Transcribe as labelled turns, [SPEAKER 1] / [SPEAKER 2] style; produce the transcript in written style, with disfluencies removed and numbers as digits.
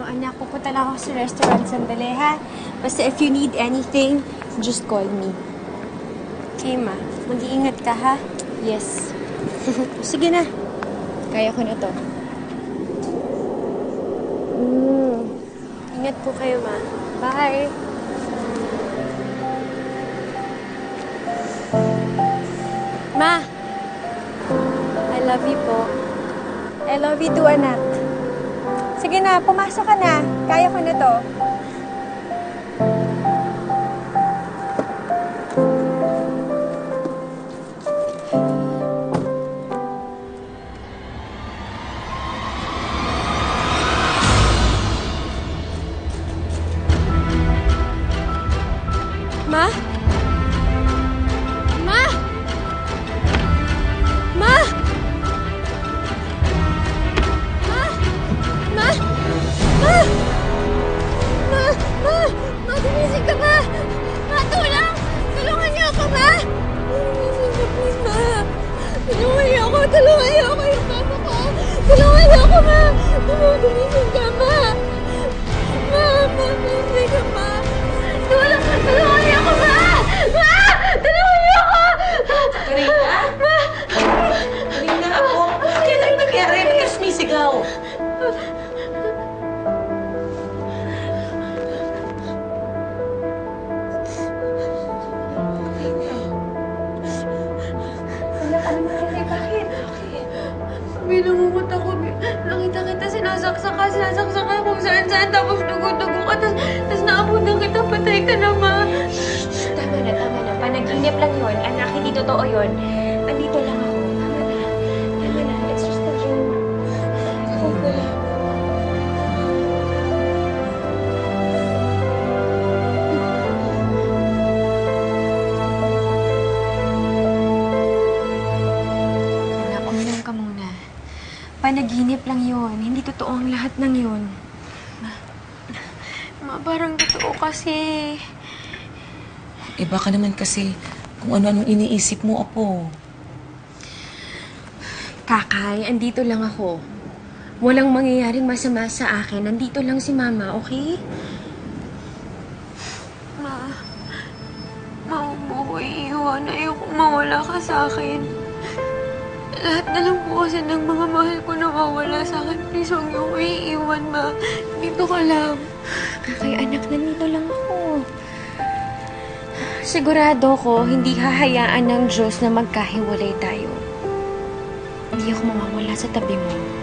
[SPEAKER 1] anak, pupunta lang ako sa restaurant sandali, ha? Basta if you need anything, just call me. Okay, ma. Mag-iingat ka, ha? Yes. Sige na. Kaya ko na to. Ingat po kayo, ma. Bye. Ma! I love you po. I love you too, anak. Sige na, pumasok ka na. Kaya ko na to. Ma? Ma? Ma? Ma? Ma? Ma? Ma? Ma? Ma, gumising ka ba? Ma, tulong! Tulungan niyo ako, ma! Gumising ka, please, ma! Tulungan niyo ako! Tulungan niyo ako! Yung mama ko! Tulungan niyo ako, ma! Ma, gumising ka, ma! Ma, gumising ka, ma! Tulungan niyo ako, ma! Ma! Tulungan niyo ako!
[SPEAKER 2] Karina?
[SPEAKER 1] Ma!
[SPEAKER 2] Karina, ako. Kailan nangyari? Ba't ka sumisigaw?
[SPEAKER 1] Binangungot ako. Nakita kita, sinasaksak ka kung saan-saan. Tapos dugo-dugo ka. Tapos naabutan kita, patay ka na, ma.
[SPEAKER 3] Shh, tama na. Panaginip lang yun. Anak, hindi totoo yun. Andito lang ako. Tama na. Let's just touch you. Tama na.
[SPEAKER 1] Anak, uminom ka muna. Panaginip lang yun. Hindi totoo ang lahat ng yun. Ma, parang totoo kasi.
[SPEAKER 2] Eh baka naman kasi kung ano-anong iniisip mo, Apo.
[SPEAKER 1] Kakay, andito lang ako. Walang mangyayaring masama sa akin. Nandito lang si Mama, okay? Ma, huwag mo ko iiwan. Ayoko mawala ka sa akin. Lahat na lang po kasi ng mga mahal ko nawawala sa akin. Please, huwag niyo ko iiwan, Ma. Dito ka lang. Kakay, anak, nandito lang ako. Sigurado ko, hindi hahayaan ng Diyos na magkahiwalay tayo. Hindi ako mawawala sa tabi mo.